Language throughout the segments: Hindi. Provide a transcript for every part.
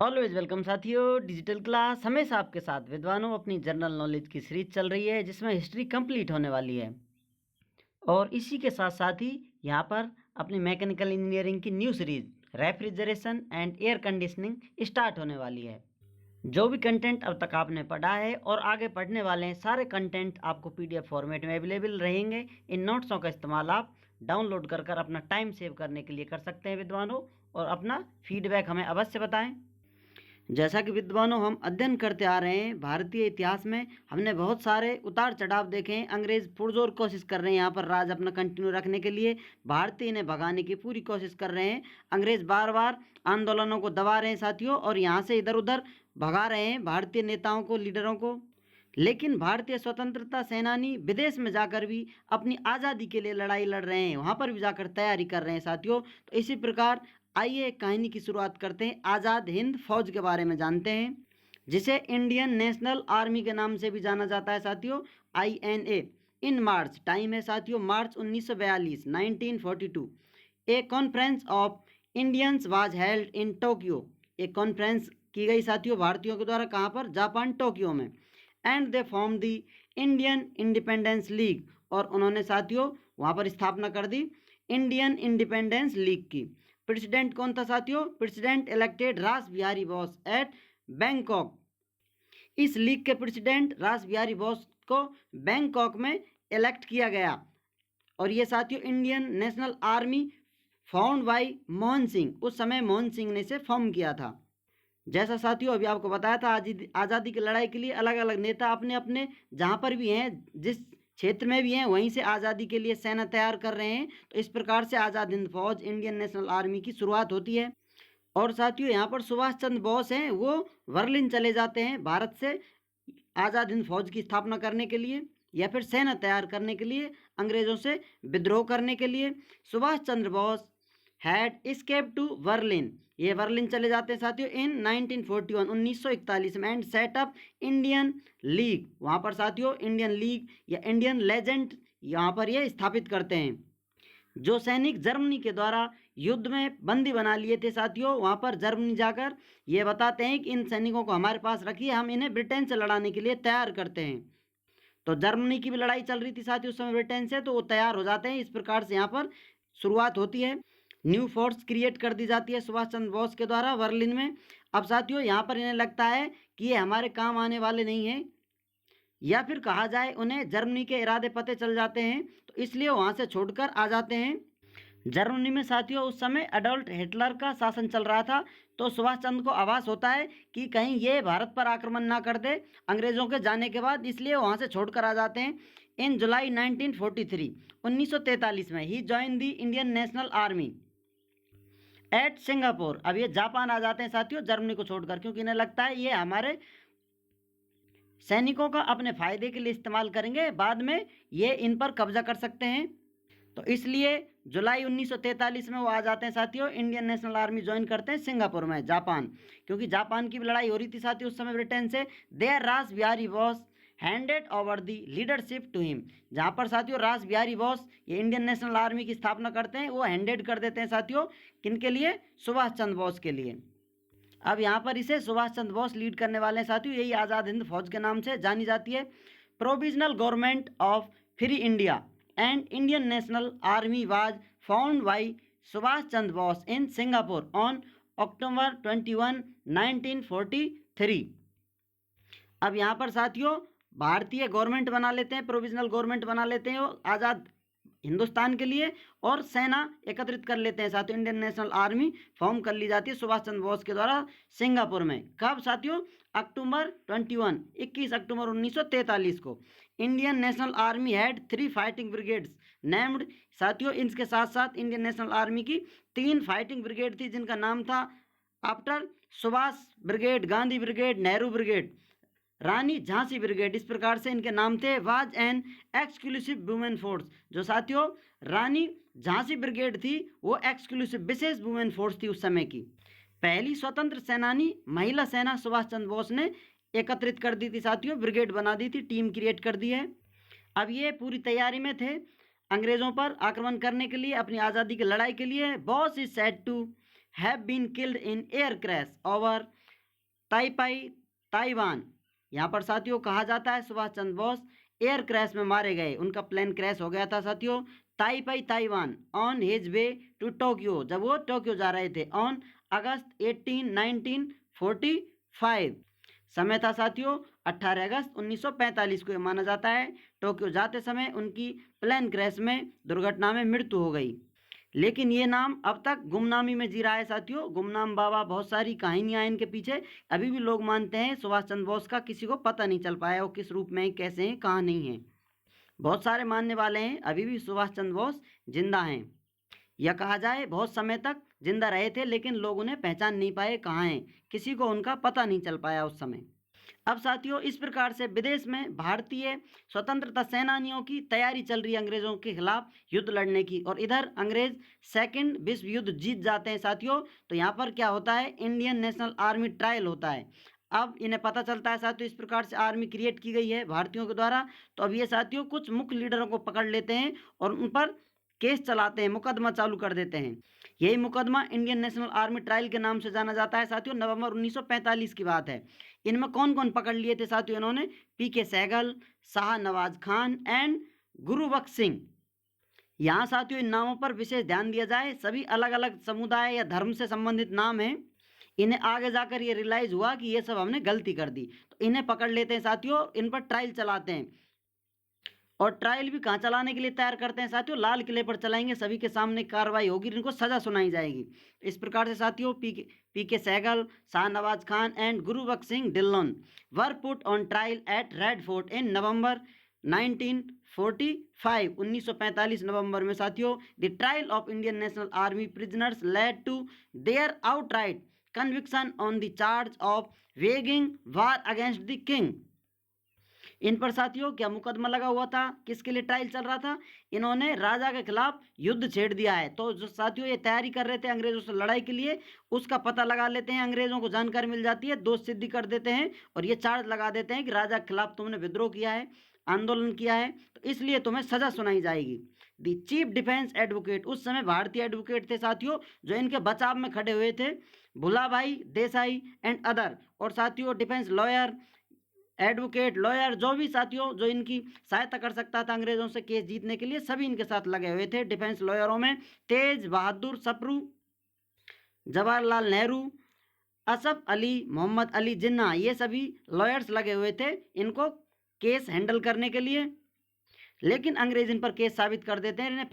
ऑलवेज वेलकम साथियों। डिजिटल क्लास हमेशा आपके साथ विद्वानों अपनी जनरल नॉलेज की सीरीज चल रही है जिसमें हिस्ट्री कंप्लीट होने वाली है और इसी के साथ साथ ही यहाँ पर अपनी मैकेनिकल इंजीनियरिंग की new series refrigeration and air conditioning start होने वाली है। जो भी कंटेंट अब तक आपने पढ़ा है और आगे पढ़ने वाले हैं सारे कंटेंट आपको पीडीएफ फॉर्मेट में अवेलेबल रहेंगे। इन नोट्सों का इस्तेमाल आप डाउनलोड कर अपना टाइम सेव करने के लिए कर सकते हैं विद्वानों, और अपना फीडबैक हमें अवश्य बताएं। जैसा कि विद्वानों हम अध्ययन करते आ रहे हैं, भारतीय इतिहास में हमने बहुत सारे उतार चढ़ाव देखे हैं। अंग्रेज पुरजोर कोशिश कर रहे हैं यहाँ पर राज अपना कंटिन्यू रखने के लिए, भारतीय इन्हें भगाने की पूरी कोशिश कर रहे हैं। अंग्रेज बार बार आंदोलनों को दबा रहे हैं साथियों, और यहाँ से इधर उधर भगा रहे हैं भारतीय नेताओं को, लीडरों को। लेकिन भारतीय स्वतंत्रता सेनानी विदेश में जाकर भी अपनी आज़ादी के लिए लड़ाई लड़ रहे हैं, वहाँ पर भी जाकर तैयारी कर रहे हैं साथियों। तो इसी प्रकार आइए कहानी की शुरुआत करते हैं। आज़ाद हिंद फौज के बारे में जानते हैं, जिसे इंडियन नेशनल आर्मी के नाम से भी जाना जाता है साथियों, INA। इन मार्च, टाइम है साथियों March 1942, 1942। A conference of Indians was held in Tokyo. एक कॉन्फ्रेंस की गई साथियों भारतीयों के द्वारा, कहाँ पर? जापान, टोक्यो में। And they form the Indian independence league, और उन्होंने साथियों वहाँ पर स्थापना कर दी इंडियन इंडिपेंडेंस लीग की। प्रेसिडेंट कौन था साथियों? President elected Ras Bihari Bose at Bangkok. इस लीग के प्रेसिडेंट रास बिहारी बोस को बैंकॉक में इलेक्ट किया गया। और ये साथियों Indian national army found by Mohan Singh, उस समय मोहन सिंह ने इसे फॉर्म किया था। जैसा साथियों अभी आपको बताया था, आज़ादी की लड़ाई के लिए अलग अलग नेता अपने अपने जहाँ पर भी हैं, जिस क्षेत्र में भी हैं, वहीं से आज़ादी के लिए सेना तैयार कर रहे हैं। तो इस प्रकार से आज़ाद हिंद फौज, इंडियन नेशनल आर्मी की शुरुआत होती है। और साथियों यहाँ पर सुभाष चंद्र बोस हैं, वो बर्लिन चले जाते हैं भारत से आज़ाद हिंद फौज की स्थापना करने के लिए, या फिर सेना तैयार करने के लिए, अंग्रेज़ों से विद्रोह करने के लिए। Subhash Chandra Bose had escaped to Berlin, ये बर्लिन चले जाते हैं साथियों इन 1941, 1941 में। एंड सेटअप इंडियन लीग, वहाँ पर साथियों इंडियन लीग या इंडियन लेजेंड यहाँ पर ये स्थापित करते हैं। जो सैनिक जर्मनी के द्वारा युद्ध में बंदी बना लिए थे साथियों, वहाँ पर जर्मनी जाकर ये बताते हैं कि इन सैनिकों को हमारे पास रखिए, हम इन्हें ब्रिटेन से लड़ाने के लिए तैयार करते हैं। तो जर्मनी की भी लड़ाई चल रही थी साथियों उस समय ब्रिटेन से, तो वो तैयार हो जाते हैं। इस प्रकार से यहाँ पर शुरुआत होती है, न्यू फोर्स क्रिएट कर दी जाती है सुभाष चंद्र बोस के द्वारा बर्लिन में। अब साथियों यहाँ पर इन्हें लगता है कि ये हमारे काम आने वाले नहीं हैं, या फिर कहा जाए उन्हें जर्मनी के इरादे पते चल जाते हैं, तो इसलिए वहाँ से छोड़कर आ जाते हैं। जर्मनी में साथियों उस समय अडोल्फ हिटलर का शासन चल रहा था, तो सुभाष चंद्र को आभास होता है कि कहीं ये भारत पर आक्रमण ना कर दे अंग्रेज़ों के जाने के बाद, इसलिए वहाँ से छोड़कर आ जाते हैं। इन जुलाई 1943, 1943 में ही join the Indian national army at Singapore. अब ये जापान आ जाते हैं साथियों जर्मनी को छोड़कर, क्योंकि इन्हें लगता है ये हमारे सैनिकों का अपने फायदे के लिए इस्तेमाल करेंगे, बाद में ये इन पर कब्जा कर सकते हैं। तो इसलिए जुलाई 1943 में वो आ जाते हैं साथियों, इंडियन नेशनल आर्मी ज्वाइन करते हैं सिंगापुर में, जापान। क्योंकि जापान की भी लड़ाई हो रही थी साथियों उस समय ब्रिटेन से। There Rash Bihari Bose handed over the leadership to him, जहाँ पर साथियों रास बिहारी बोस ये इंडियन नेशनल आर्मी की स्थापना करते हैं, वो हैंडेड कर देते हैं साथियों किनके लिए? सुभाष चंद्र बोस के लिए। अब यहाँ पर इसे सुभाष चंद्र बोस लीड करने वाले हैं साथियों, यही आज़ाद हिंद फौज के नाम से जानी जाती है। Provisional government of free India and Indian national army was found by Subhash Chandra Bose in Singapore on October 21, 1943। अब यहाँ पर साथियों भारतीय गवर्नमेंट बना लेते हैं, प्रोविजनल गवर्नमेंट बना लेते हैं आज़ाद हिंदुस्तान के लिए, और सेना एकत्रित कर लेते हैं साथियों। इंडियन नेशनल आर्मी फॉर्म कर ली जाती है सुभाष चंद्र बोस के द्वारा सिंगापुर में। कब साथियों? अक्टूबर 21, 21 अक्टूबर 1943 को। Indian national army had 3 fighting brigades named. साथियों इनके साथ साथ इंडियन नेशनल आर्मी की 3 फाइटिंग ब्रिगेड थी, जिनका नाम था after Subhash brigade, Gandhi brigade, Nehru brigade, Rani Jhansi brigade, इस प्रकार से इनके नाम थे। Was an exclusive women force, जो साथियों रानी झांसी ब्रिगेड थी वो एक्सक्लूसिव विशेष वुमेन फोर्स थी उस समय की। पहली स्वतंत्र सेनानी महिला सेना सुभाष चंद्र बोस ने एकत्रित कर दी थी साथियों, ब्रिगेड बना दी थी, टीम क्रिएट कर दी है। अब ये पूरी तैयारी में थे अंग्रेज़ों पर आक्रमण करने के लिए, अपनी आज़ादी की लड़ाई के लिए। Bose is said to have been killed in air crash over Taipei Taiwan. यहाँ पर साथियों कहा जाता है सुभाष चंद्र बोस एयर क्रैश में मारे गए, उनका प्लेन क्रैश हो गया था साथियों। Taipei Taiwan on his way to Tokyo, जब वो टोक्यो जा रहे थे, ऑन अगस्त 1945। समय था साथियों 18 अगस्त 1945 को। माना जाता है टोक्यो जाते समय उनकी प्लेन क्रैश में दुर्घटना में मृत्यु हो गई। लेकिन ये नाम अब तक गुमनामी में जी रहा है साथियों। गुमनाम बाबा, बहुत सारी कहानियां हैं इनके पीछे। अभी भी लोग मानते हैं सुभाष चंद्र बोस का किसी को पता नहीं चल पाया वो किस रूप में, कैसे हैं, कहाँ नहीं है। बहुत सारे मानने वाले हैं अभी भी सुभाष चंद्र बोस जिंदा हैं, या कहा जाए बहुत समय तक जिंदा रहे थे, लेकिन लोग उन्हें पहचान नहीं पाए कहाँ हैं, किसी को उनका पता नहीं चल पाया उस समय। अब साथियों इस प्रकार से विदेश में भारतीय स्वतंत्रता सेनानियों की तैयारी चल रही है अंग्रेजों के खिलाफ युद्ध लड़ने की, और इधर अंग्रेज सेकंड विश्व युद्ध जीत जाते हैं साथियों। तो यहाँ पर क्या होता है, इंडियन नेशनल आर्मी ट्रायल होता है। अब इन्हें पता चलता है साथियों इस प्रकार से आर्मी क्रिएट की गई है भारतीयों के द्वारा। तो अब ये साथियों कुछ मुख्य लीडरों को पकड़ लेते हैं और उन पर केस चलाते हैं, मुकदमा चालू कर देते हैं। यही मुकदमा इंडियन नेशनल आर्मी ट्रायल के नाम से जाना जाता है साथियों। नवंबर 1945 की बात है। इनमें कौन कौन पकड़ लिए थे साथियों, इन्होंने पीके सहगल, शाह नवाज खान एंड गुरुबख्श सिंह। यहाँ साथियों इन नामों पर विशेष ध्यान दिया जाए, सभी अलग अलग समुदाय या धर्म से संबंधित नाम हैं। इन्हें आगे जाकर ये रियलाइज हुआ कि ये सब हमने गलती कर दी, तो इन्हें पकड़ लेते हैं साथियों, इन पर ट्रायल चलाते हैं। और ट्रायल भी कहाँ चलाने के लिए तैयार करते हैं साथियों, लाल किले पर चलाएंगे, सभी के सामने कार्रवाई होगी, इनको सजा सुनाई जाएगी। इस प्रकार से साथियों PK Sahgal, Shahnawaz Khan and Gurubaksh Singh Dhillon were put on trial at red fort in November 1945। 1945 नवंबर में साथियों the trial of Indian national army prisoners led to their outright conviction on the charge of waging war against the king. इन पर साथियों क्या मुकदमा लगा हुआ था, किसके लिए ट्रायल चल रहा था, इन्होंने राजा के खिलाफ युद्ध छेड़ दिया है। तो जो साथियों ये तैयारी कर रहे थे अंग्रेजों से लड़ाई के लिए, उसका पता लगा लेते हैं, अंग्रेजों को जानकारी मिल जाती है, दोष सिद्धि कर देते हैं और ये चार्ज लगा देते हैं कि राजा के खिलाफ तुमने विद्रोह किया है, आंदोलन किया है, तो इसलिए तुम्हें सजा सुनाई जाएगी। दी चीफ डिफेंस एडवोकेट, उस समय भारतीय एडवोकेट थे साथियों जो इनके बचाव में खड़े हुए थे, भुलाभाई देसाई एंड अदर। और साथियों डिफेंस लॉयर, एडवोकेट, लॉयर, जो भी साथियों जो इनकी सहायता कर सकता था अंग्रेजों से केस जीतने के लिए, सभी इनके साथ लगे हुए थे। डिफेंस लॉयरों में तेज बहादुर सप्रू, जवाहरलाल नेहरू, असफ अली, मोहम्मद अली जिन्ना, ये सभी लॉयर्स लगे हुए थे इनको केस हैंडल करने के लिए। लेकिन अंग्रेज इन पर केस साबित कर देते हैं, इन्हें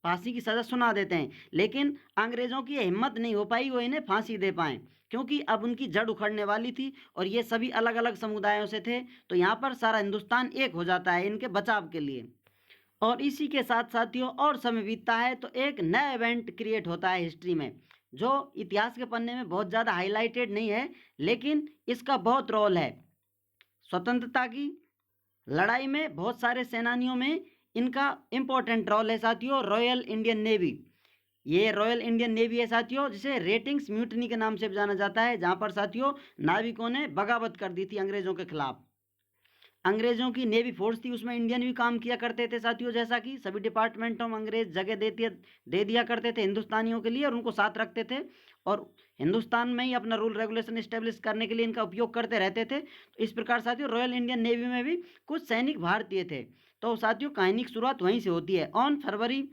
फांसी की सजा सुना देते हैं। लेकिन अंग्रेजों की हिम्मत नहीं हो पाई वो इन्हें फांसी दे पाए, क्योंकि अब उनकी जड़ उखड़ने वाली थी और ये सभी अलग अलग समुदायों से थे। तो यहाँ पर सारा हिंदुस्तान एक हो जाता है इनके बचाव के लिए। और इसी के साथ साथियों और समय बीतता है तो एक नया इवेंट क्रिएट होता है हिस्ट्री में, जो इतिहास के पन्ने में बहुत ज़्यादा हाईलाइटेड नहीं है, लेकिन इसका बहुत रोल है। स्वतंत्रता की लड़ाई में बहुत सारे सेनानियों में इनका इम्पोर्टेंट रोल है साथियों, रॉयल इंडियन नेवी। ये रॉयल इंडियन नेवी है साथियों, जिसे रेटिंग्स म्यूटनी के नाम से भी जाना जाता है, जहां पर साथियों नाविकों ने बगावत कर दी थी अंग्रेजों के खिलाफ। अंग्रेजों की नेवी फोर्स थी, उसमें इंडियन भी काम किया करते थे साथियों। जैसा कि सभी डिपार्टमेंटों में अंग्रेज जगह दे दिया करते थे हिंदुस्तानियों के लिए और उनको साथ रखते थे, और हिंदुस्तान में ही अपना रूल रेगुलेशन इस्टेब्लिश करने के लिए इनका उपयोग करते रहते थे। तो इस प्रकार साथियों रॉयल इंडियन नेवी में भी कुछ सैनिक भारतीय थे। तो साथियों कहानी की शुरुआत वहीं से होती है। ऑन फरवरी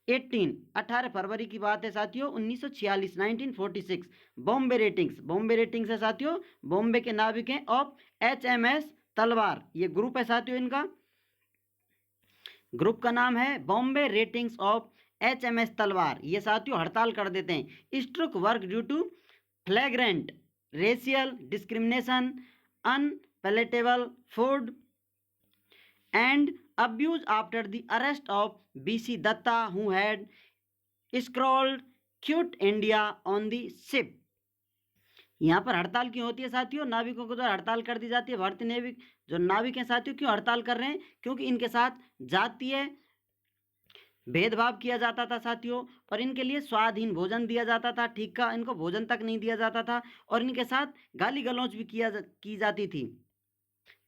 18 फरवरी की बात है साथियों 1946, 1946, बॉम्बे रेटिंग्स है साथियों, बॉम्बे के नाविक हैं ऑफ HMS तलवार, ये ग्रुप है साथियों इनका, ग्रुप का नाम है बॉम्बे रेटिंग्स ऑफ HMS तलवार। ये साथियों हड़ताल कर देते हैं, struck work due to flagrant racial discrimination, unpalatable food and abuse after the arrest of BC Datta who had scrawled "Quit India" on the ship। यहाँ पर हड़ताल क्यों होती है साथियों, नाविकों के द्वारा हड़ताल कर दी जाती है। भारतीय नेवी जो नाविक हैं साथियों क्यों हड़ताल कर रहे हैं, क्योंकि इनके साथ जातीय भेदभाव किया जाता था साथियों, और इनके लिए स्वाधीन भोजन दिया जाता था, ठीक का इनको भोजन तक नहीं दिया जाता था, और इनके साथ गाली गलौज भी की जाती थी,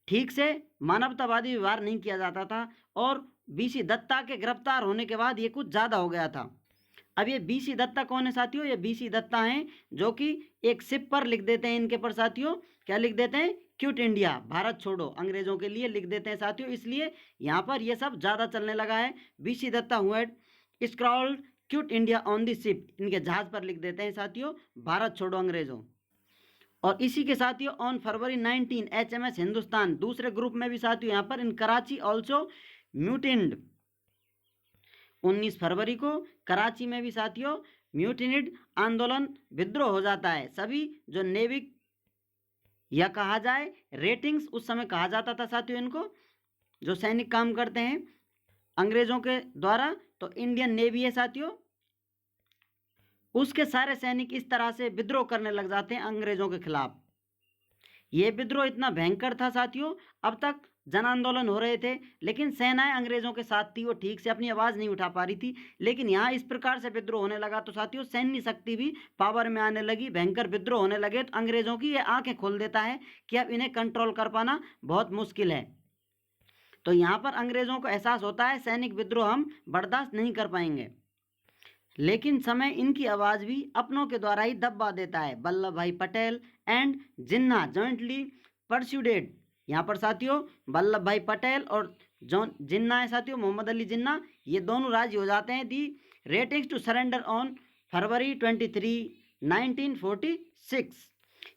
ठीक से मानवतावादी व्यवहार नहीं किया जाता था। और BC दत्ता के गिरफ्तार होने के बाद ये कुछ ज़्यादा हो गया था। अब ये बीसी दत्ता कौन है साथियों? ये बीसी दत्ता हैं जो कि एक शिप पर लिख देते हैं इनके पर साथियों, क्या लिख देते हैं? क्विट इंडिया, भारत छोड़ो, अंग्रेजों के लिए लिख देते हैं साथियों। इसलिए यहाँ पर ये सब ज़्यादा चलने लगा है। बीसी दत्ता हुए scrolled quit India on the ship, इनके जहाज पर लिख देते हैं साथियों, भारत छोड़ो अंग्रेजों। और इसी के साथियों ऑन फरवरी 19 HMS हिंदुस्तान, दूसरे ग्रुप में भी साथियों यहाँ पर इन कराची ऑल्सो म्यूटिन्ड, 19 फरवरी को कराची में भी साथियों म्यूटिनिड, आंदोलन, विद्रोह हो जाता है। सभी जो नेविक या कहा जाए रेटिंग्स, उस समय कहा जाता था साथियों इनको, जो सैनिक काम करते हैं अंग्रेजों के द्वारा, तो इंडियन नेवी है साथियों, उसके सारे सैनिक इस तरह से विद्रोह करने लग जाते हैं अंग्रेजों के खिलाफ। ये विद्रोह इतना भयंकर था साथियों, अब तक जन आंदोलन हो रहे थे लेकिन सेनाएं अंग्रेजों के साथ थी, वो ठीक से अपनी आवाज़ नहीं उठा पा रही थी। लेकिन यहाँ इस प्रकार से विद्रोह होने लगा तो साथियों सैन्य शक्ति भी पावर में आने लगी, भयंकर विद्रोह होने लगे, तो अंग्रेजों की ये आंखें खोल देता है कि अब इन्हें कंट्रोल कर पाना बहुत मुश्किल है। तो यहाँ पर अंग्रेजों को एहसास होता है सैनिक विद्रोह हम बर्दाश्त नहीं कर पाएंगे, लेकिन समय इनकी आवाज़ भी अपनों के द्वारा ही दबा देता है। वल्लभ भाई पटेल एंड जिन्ना जॉइंटली परस्यूडेड, यहाँ पर साथियों वल्लभ भाई पटेल और जिन्ना है साथियों, मोहम्मद अली जिन्ना, ये दोनों राजी हो जाते हैं the ratings to surrender on February 23, 1946।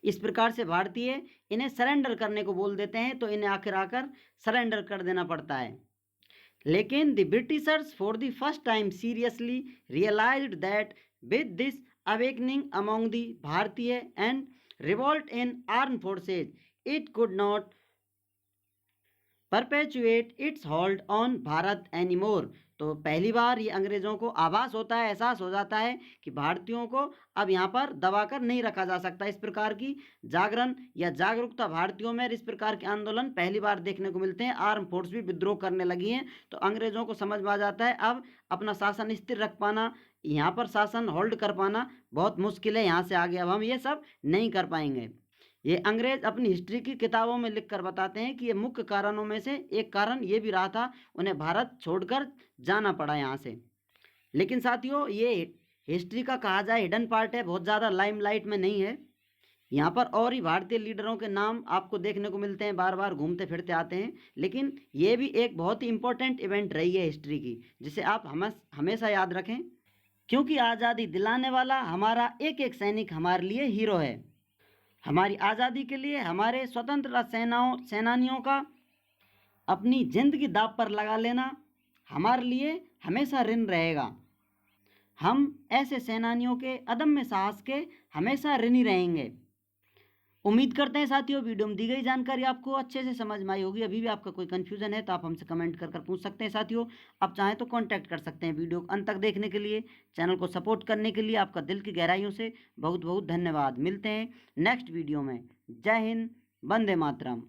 इस प्रकार से भारतीय इन्हें सरेंडर करने को बोल देते हैं, तो इन्हें आखिर आकर सरेंडर कर देना पड़ता है। लेकिन the Britishers for the first time seriously realised that with this awakening among the भारतीय and revolt in arm forces it could not perpetuate its hold on भारत एनीमोर। तो पहली बार ये अंग्रेजों को आभास होता है, एहसास हो जाता है कि भारतीयों को अब यहाँ पर दबाकर नहीं रखा जा सकता। इस प्रकार की जागरण या जागरूकता भारतीयों में, इस प्रकार के आंदोलन पहली बार देखने को मिलते हैं। आर्म फोर्स भी विद्रोह करने लगी हैं, तो अंग्रेजों को समझ में आ जाता है अब अपना शासन स्थिर रख पाना, यहाँ पर शासन होल्ड कर पाना बहुत मुश्किल है, यहाँ से आगे अब हम ये सब नहीं कर पाएंगे। ये अंग्रेज अपनी हिस्ट्री की किताबों में लिखकर बताते हैं कि ये मुख्य कारणों में से एक कारण ये भी रहा था, उन्हें भारत छोड़कर जाना पड़ा यहाँ से। लेकिन साथियों ये हिस्ट्री का कहा जाए हिडन पार्ट है, बहुत ज़्यादा लाइमलाइट में नहीं है। यहाँ पर और ही भारतीय लीडरों के नाम आपको देखने को मिलते हैं, बार बार घूमते फिरते आते हैं, लेकिन ये भी एक बहुत ही इंपॉर्टेंट इवेंट रही है हिस्ट्री की, जिसे आप हमेशा याद रखें, क्योंकि आज़ादी दिलाने वाला हमारा एक एक सैनिक हमारे लिए हीरो है। हमारी आज़ादी के लिए हमारे स्वतंत्रता सेनानियों का अपनी जिंदगी दांव पर लगा लेना हमारे लिए हमेशा ऋण रहेगा। हम ऐसे सेनानियों के अदम्य साहस के हमेशा ऋणी रहेंगे। उम्मीद करते हैं साथियों वीडियो में दी गई जानकारी आपको अच्छे से समझ में आई होगी। अभी भी आपका कोई कन्फ्यूज़न है तो आप हमसे कमेंट कर पूछ सकते हैं साथियों। आप चाहें तो कांटेक्ट कर सकते हैं। वीडियो को अंत तक देखने के लिए, चैनल को सपोर्ट करने के लिए आपका दिल की गहराइयों से बहुत बहुत धन्यवाद। मिलते हैं नेक्स्ट वीडियो में। जय हिंद, वंदे मातरम।